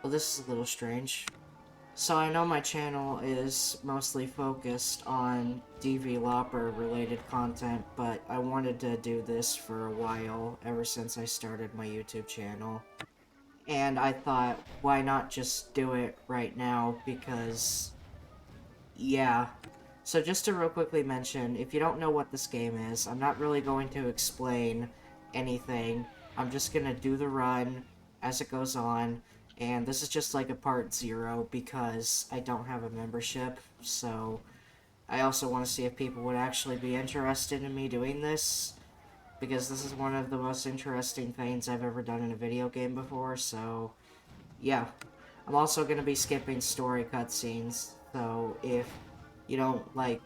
Well, this is a little strange. So I know my channel is mostly focused on developer related content, but I wanted to do this for a while, ever since I started my YouTube channel. And I thought, why not just do it right now, because, yeah. So just to real quickly mention, if you don't know what this game is, I'm not really going to explain anything. I'm just gonna do the run as it goes on, and this is just like a part 0 because I don't have a membership, so I also want to see if people would actually be interested in me doing this, because this is one of the most interesting things I've ever done in a video game before, so yeah. I'm also going to be skipping story cutscenes, so if you don't like,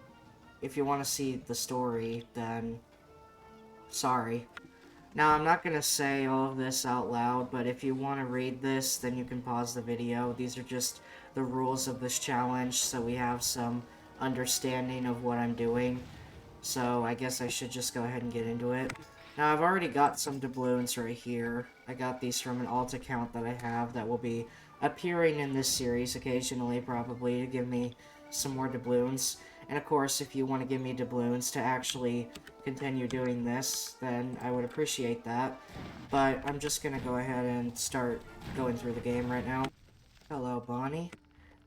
if you want to see the story, then sorry. Now, I'm not going to say all of this out loud, but if you want to read this, then you can pause the video. These are just the rules of this challenge, so we have some understanding of what I'm doing. So I guess I should just go ahead and get into it. Now, I've already got some doubloons right here. I got these from an alt account that I have that will be appearing in this series occasionally, probably, to give me some more doubloons. And of course, if you want to give me doubloons to actually continue doing this, then I would appreciate that. But I'm just gonna go ahead and start going through the game right now. Hello, Bonnie.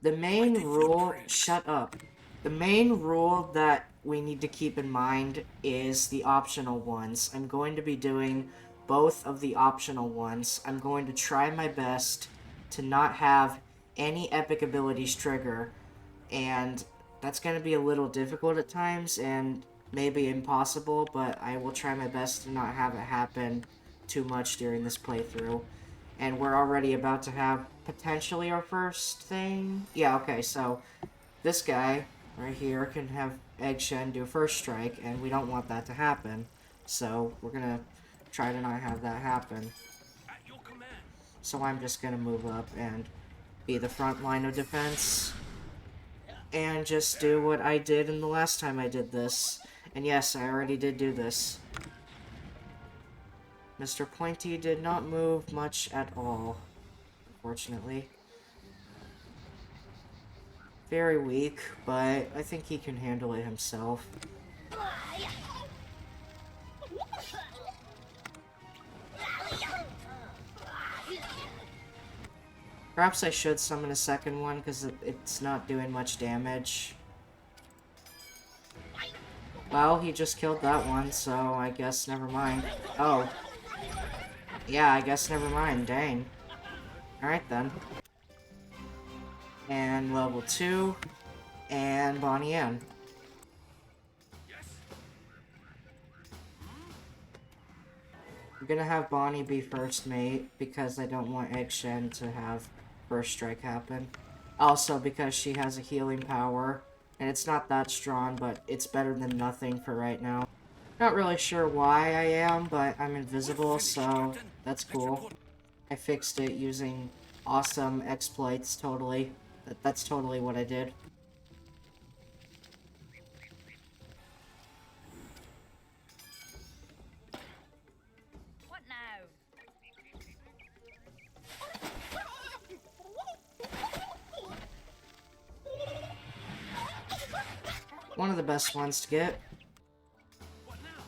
The main rule... Shut up. The main rule that we need to keep in mind is the optional ones. I'm going to be doing both of the optional ones. I'm going to try my best to not have any epic abilities trigger, and that's going to be a little difficult at times and maybe impossible, but I will try my best to not have it happen too much during this playthrough. And we're already about to have potentially our first thing. Yeah, okay, so this guy right here can have Egg Shen do first strike, and we don't want that to happen. So we're gonna try to not have that happen. So I'm just gonna move up and be the front line of defense. And just do what I did in the last time I did this. And yes, I already did do this. Mr. Pointy did not move much at all, unfortunately. Very weak, but I think he can handle it himself. Perhaps I should summon a second one, because it's not doing much damage. Well, he just killed that one, so I guess never mind. Oh. Yeah, I guess never mind. Dang. Alright then. And level 2. And Bonnie Ann. I'm gonna have Bonnie be first mate, because I don't want Egg Shen to have first strike happen. Also, because she has a healing power, and it's not that strong, but it's better than nothing for right now. Not really sure why I am, but I'm invisible, so that's cool. I fixed it using awesome exploits, totally. That's totally what I did. What now? One of the best ones to get. What now?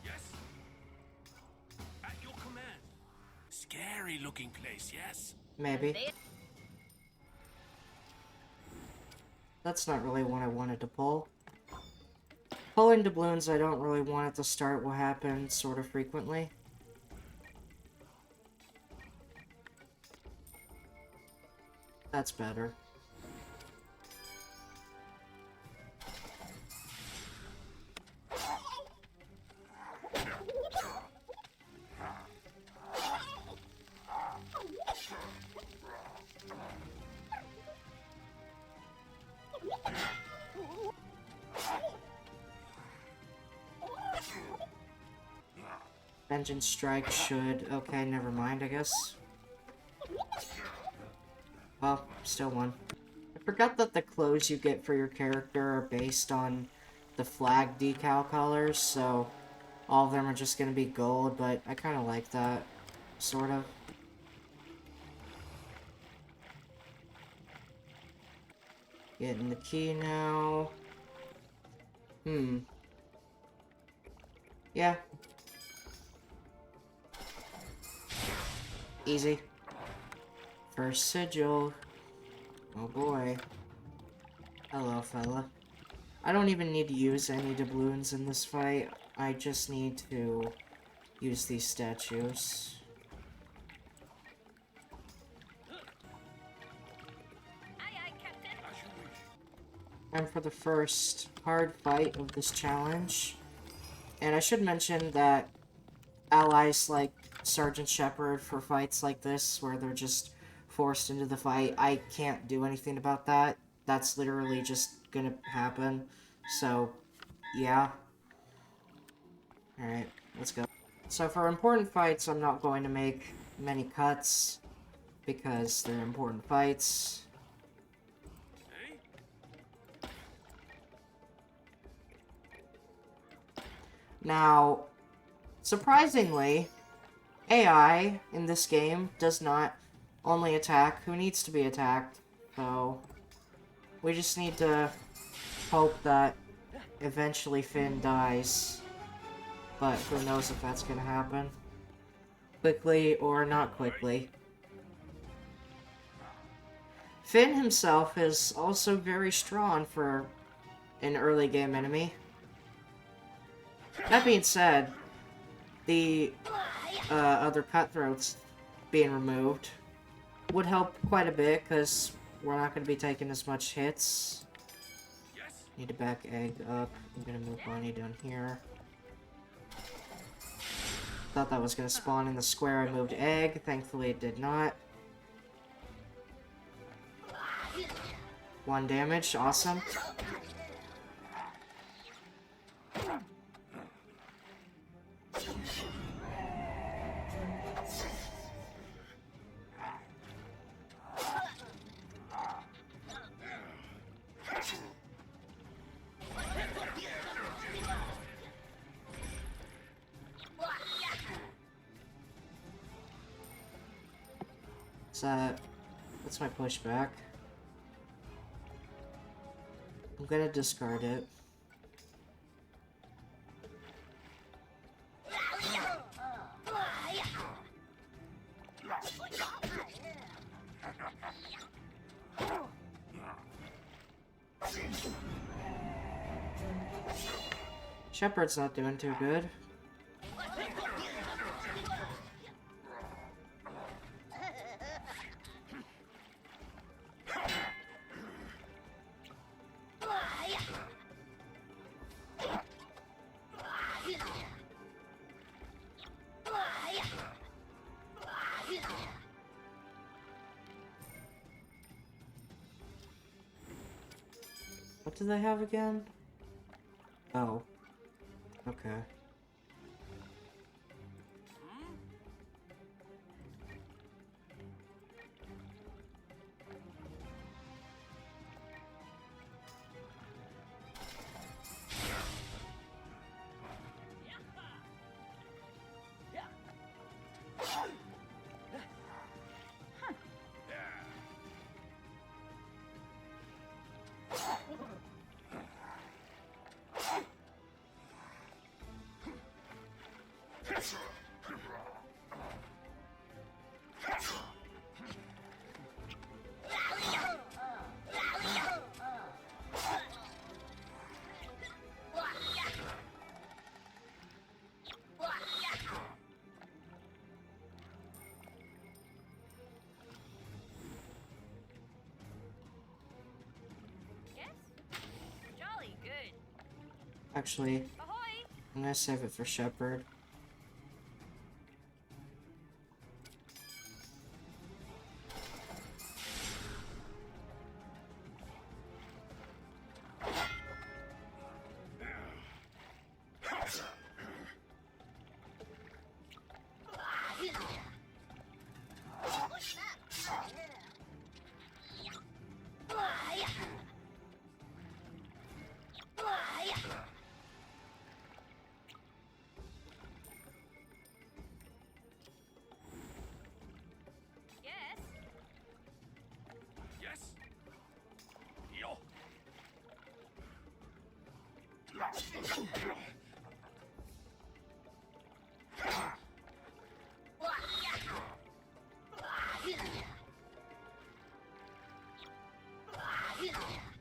Yes? At your command. Scary looking place, yes? Maybe. That's not really what I wanted to pull. Pulling doubloons, I don't really want it to start what happened sort of frequently. That's better. Vengeance Strike should... Okay, never mind, I guess. Well, still one. I forgot that the clothes you get for your character are based on the flag decal colors, so all of them are just gonna be gold, but I kinda like that. Sort of. Getting the key now. Yeah. Easy. First sigil. Oh boy. Hello, fella. I don't even need to use any doubloons in this fight. I just need to use these statues. Aye, aye, Captain. As you wish. And for the first hard fight of this challenge. And I should mention that allies like Sergeant Shepard for fights like this, where they're just forced into the fight, I can't do anything about that. That's literally just gonna happen. So, yeah. Alright, let's go. So for important fights, I'm not going to make many cuts, because they're important fights. Now, surprisingly, AI in this game does not only attack who needs to be attacked, so we just need to hope that eventually Finn dies, but who knows if that's gonna happen. Quickly or not quickly. Finn himself is also very strong for an early game enemy. That being said, the other cutthroats being removed would help quite a bit, because we're not going to be taking as much hits. Need to back Egg up. I'm going to move Bonnie down here. Thought that was going to spawn in the square I moved Egg. Thankfully it did not. 1 damage. Awesome. That's my pushback. I'm gonna discard it. Shepard's not doing too good. What do they have again? Oh. Okay. Yes? Jolly good. Actually, Ahoy! I'm gonna save it for Shepard.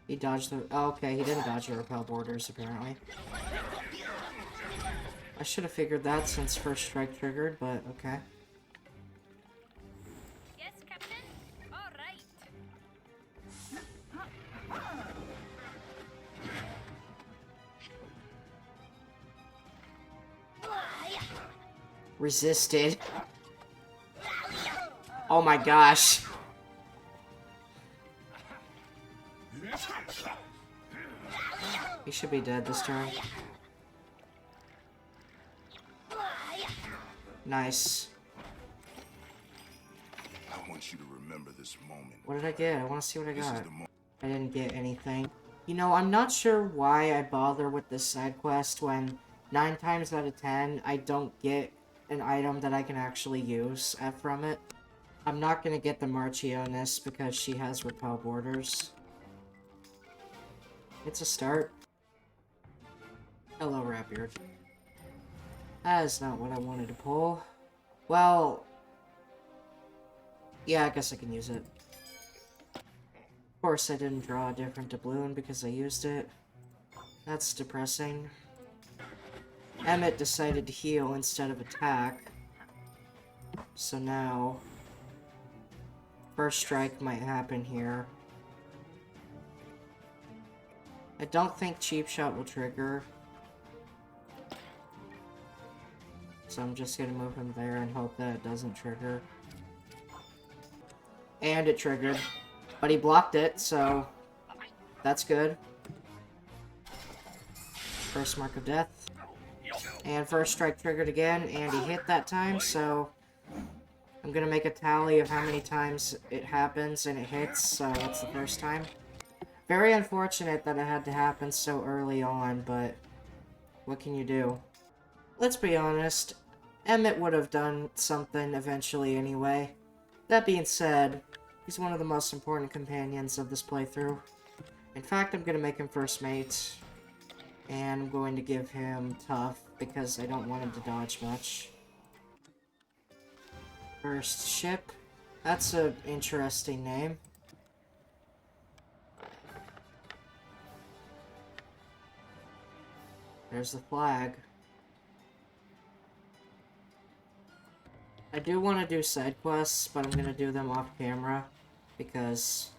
He dodged the... Oh, okay, he didn't dodge the repel borders, apparently. I should have figured that since first strike triggered, but okay. Yes, Captain? All right. Resisted. Oh my gosh. He should be dead this turn. Nice. I want you to remember this moment. What did I get? I want to see what I This is got. the moment. I didn't get anything. You know, I'm not sure why I bother with this side quest when 9 times out of 10 I don't get an item that I can actually use from it. I'm not gonna get the Marchioness because she has repel borders. It's a start. Hello, Rapbeard. That is not what I wanted to pull. Well... yeah, I guess I can use it. Of course, I didn't draw a different doubloon because I used it. That's depressing. Emmett decided to heal instead of attack. So now... first strike might happen here. I don't think Cheap Shot will trigger. So I'm just gonna move him there and hope that it doesn't trigger. And it triggered. But he blocked it, so that's good. First mark of death. And first strike triggered again, and he hit that time, so I'm gonna make a tally of how many times it happens and it hits, so that's the first time. Very unfortunate that it had to happen so early on, but what can you do? Let's be honest, Emmett would have done something eventually anyway. That being said, he's one of the most important companions of this playthrough. In fact, I'm going to make him first mate. And I'm going to give him tough, because I don't want him to dodge much. First ship. That's an interesting name. There's the flag. I do want to do side quests, but I'm going to do them off camera, because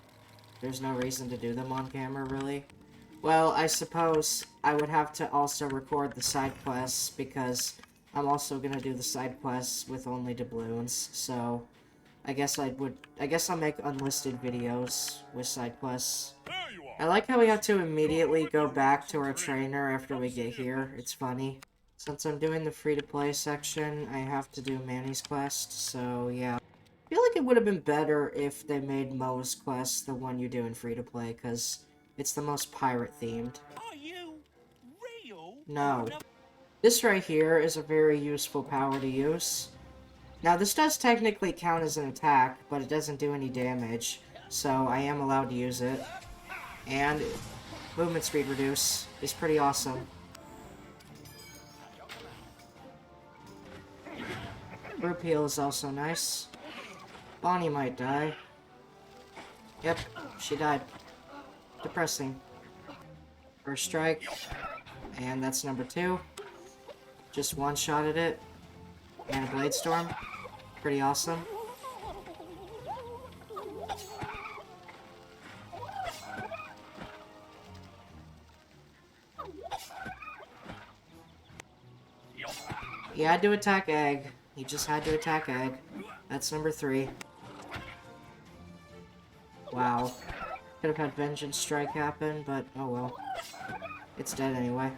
there's no reason to do them on camera, really. Well, I suppose I would have to also record the side quests, because I'm also going to do the side quests with only doubloons, so I guess I'll make unlisted videos with side quests. I like how we have to immediately go back to our trainer after we get here. It's funny. Since I'm doing the free-to-play section, I have to do Manny's quest, so yeah. I feel like it would have been better if they made Mo's quest the one you do in free-to-play, because it's the most pirate-themed. Are you real? No. This right here is a very useful power to use. Now, this does technically count as an attack, but it doesn't do any damage, so I am allowed to use it. And movement speed reduce is pretty awesome. Group heal is also nice. Bonnie might die. Yep, she died. Depressing. First strike. And that's number 2. Just one-shotted it. And a Blade Storm. Pretty awesome. He had to attack Egg. He just had to attack Egg. That's number 3. Wow. Could have had Vengeance Strike happen, but oh well. It's dead anyway.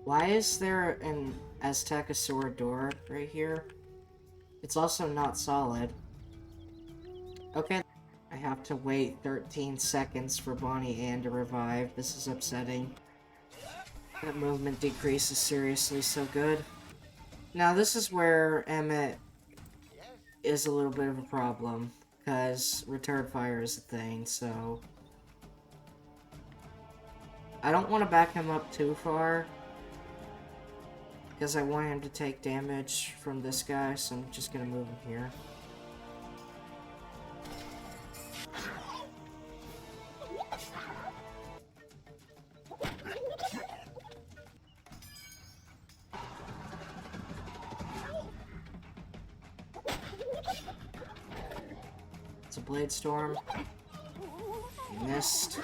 Why is there an Aztecosaur door right here? It's also not solid. Okay. I have to wait 13 seconds for Bonnie Ann to revive. This is upsetting. That movement decrease is seriously so good. Now this is where Emmett is a little bit of a problem, because return fire is a thing, so I don't want to back him up too far, because I want him to take damage from this guy, so I'm just gonna move him here. It's a Blade Storm. He missed.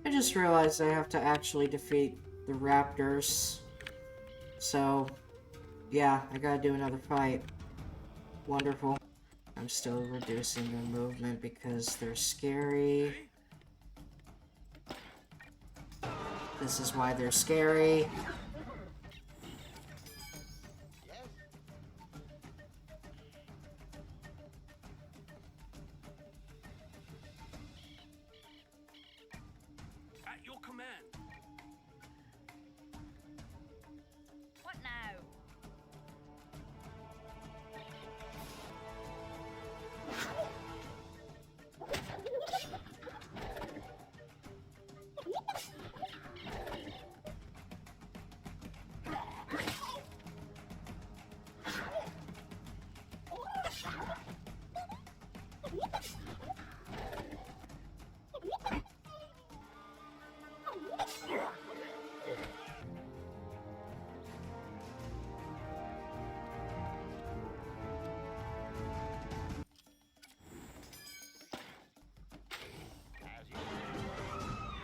I just realized I have to actually defeat the raptors. So, yeah, I gotta do another fight. Wonderful. I'm still reducing their movement because they're scary. This is why they're scary. At your command. What now?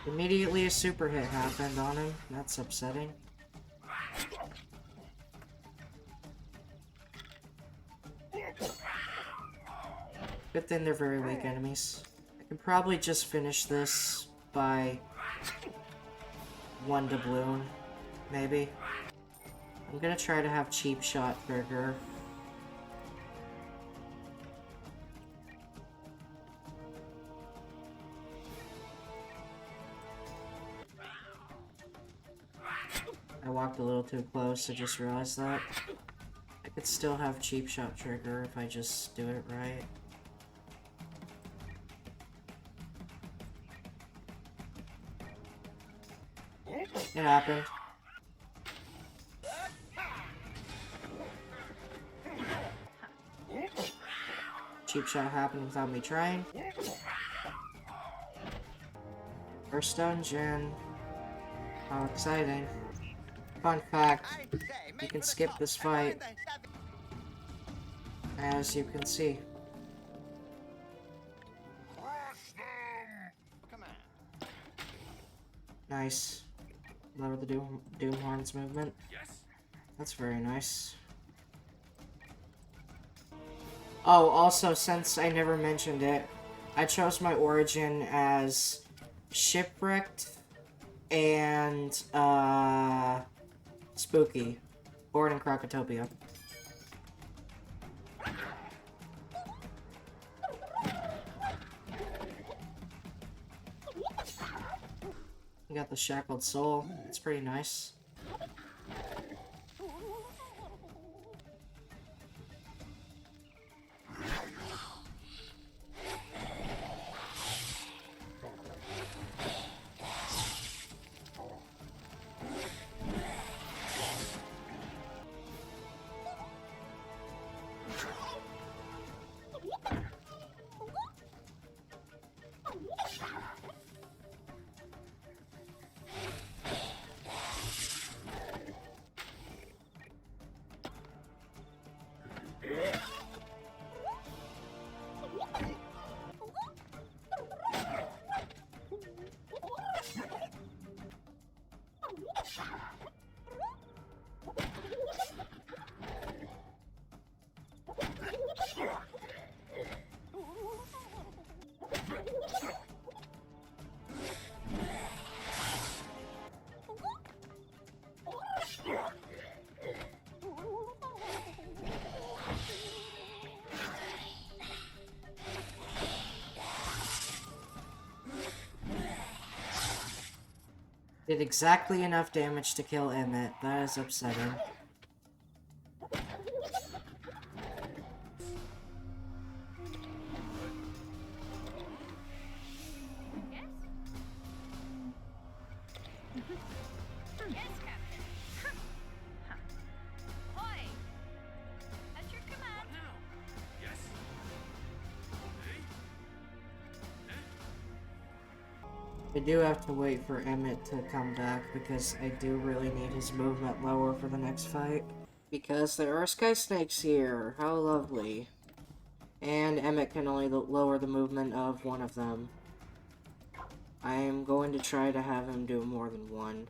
Immediately a super hit happened on him. That's upsetting. Good thing they're very weak enemies. I can probably just finish this by one doubloon, maybe. I'm gonna try to have cheap shot trigger. I walked a little too close, I just realized that. I could still have cheap shot trigger if I just do it right. It happened. Cheap shot happened without me trying. First dungeon. How exciting. Fun fact, you can skip this fight, as you can see. Nice. Lower the Doom Horns movement. Yes. That's very nice. Oh, also, since I never mentioned it, I chose my origin as Shipwrecked and, Spooky, born in Crocotopia. You got the Shackled Soul. It's pretty nice. Did exactly enough damage to kill Emmett. That is upsetting. Yes? Yes, Captain. Huh. Hoy! At your command. Now. Yes. I do have to wait for Emmett to come back because I do really need his movement lower for the next fight. Because there are sky snakes here. How lovely. And Emmett can only lower the movement of one of them. I am going to try to have him do more than one.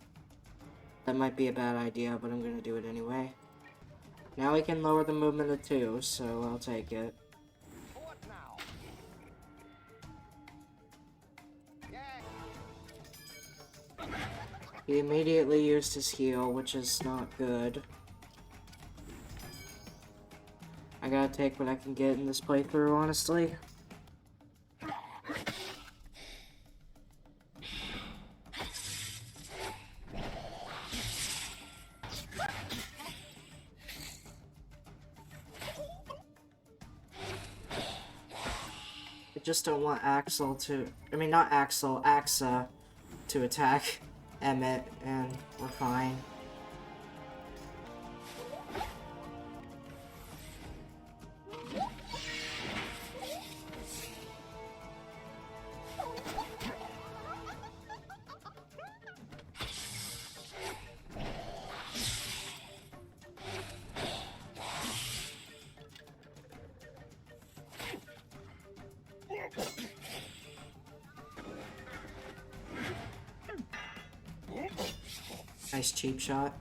That might be a bad idea, but I'm going to do it anyway. Now he can lower the movement of two, so I'll take it. What now? Yeah. He immediately used his heal, which is not good. I gotta take what I can get in this playthrough, honestly. I just don't want Axel to... I mean, not Axel, Axa to attack Emmett, and we're fine. Nice cheap shot.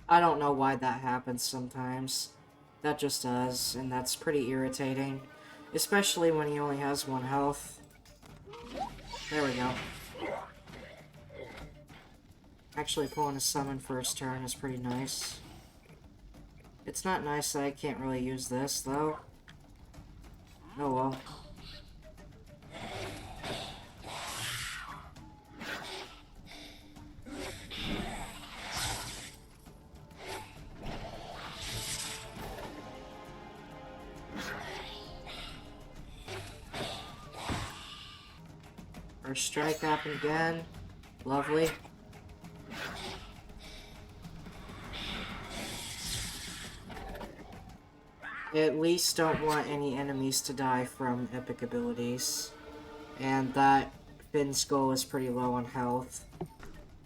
I don't know why that happens sometimes. That just does, and that's pretty irritating. Especially when he only has 1 health. There we go. Actually, pulling a summon first turn is pretty nice. It's not nice that I can't really use this, though. Oh well. First strike happened again. Lovely. At least don't want any enemies to die from epic abilities. And that Finn's skull is pretty low on health.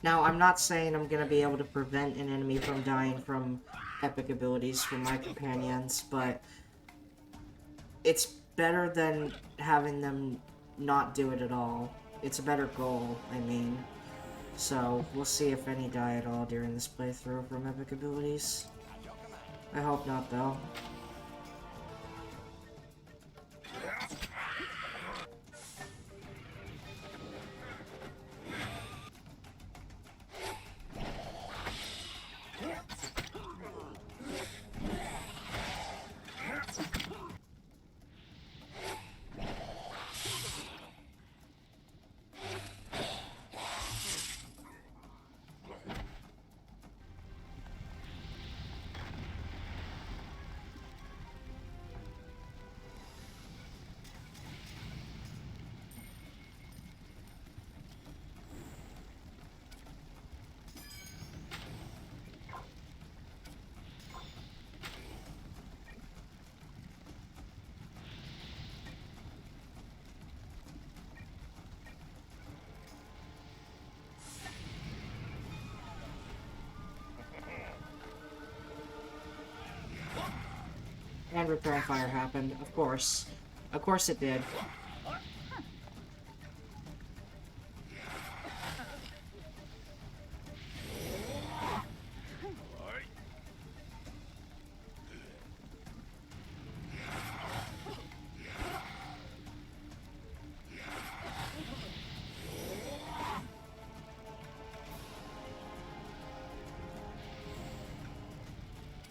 Now, I'm not saying I'm going to be able to prevent an enemy from dying from epic abilities from my companions, but it's better than having them not do it at all. It's a better goal, I mean. So, we'll see if any die at all during this playthrough from epic abilities. I hope not, though. And return fire happened, of course. Of course it did.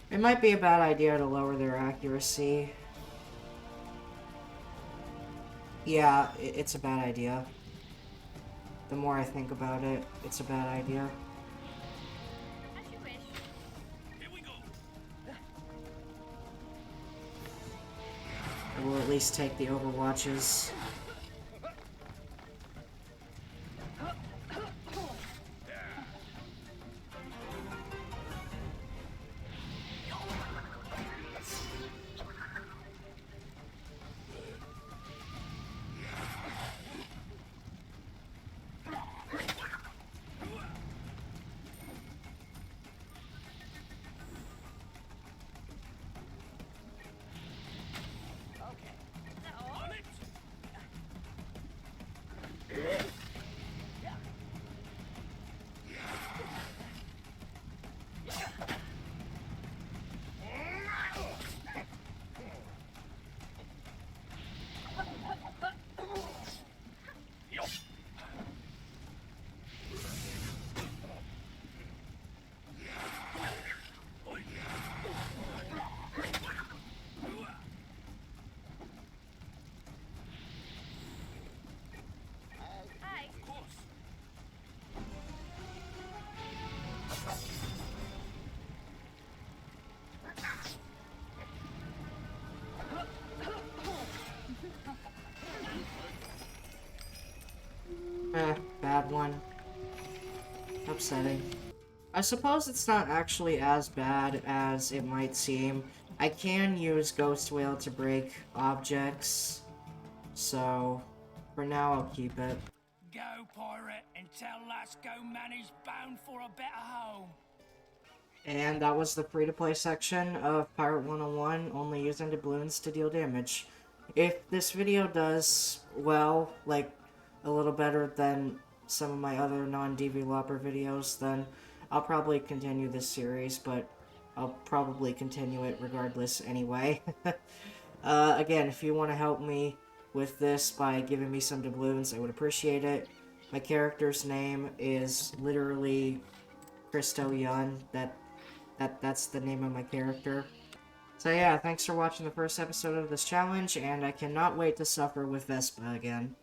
It might be a bad idea to lower their accuracy. Yeah, it's a bad idea. The more I think about it, it's a bad idea. As you wish. Here we go. I will at least take the Overwatches. Is that all? On it. Aye. Of course. Bad one. Upsetting. I suppose it's not actually as bad as it might seem. I can use Ghost Whale to break objects, so for now I'll keep it. Go, pirate, and tell Lasco man he's bound for a better home. And that was the free-to-play section of Pirate101, only using doubloons to deal damage. If this video does well, like a little better than some of my other non-DV Lopper videos, then I'll probably continue this series, but I'll probably continue it regardless anyway. Again, if you want to help me with this by giving me some doubloons, I would appreciate it. My character's name is literally Christo Yun. That's the name of my character. So yeah, thanks for watching the first episode of this challenge, and I cannot wait to suffer with Vespa again.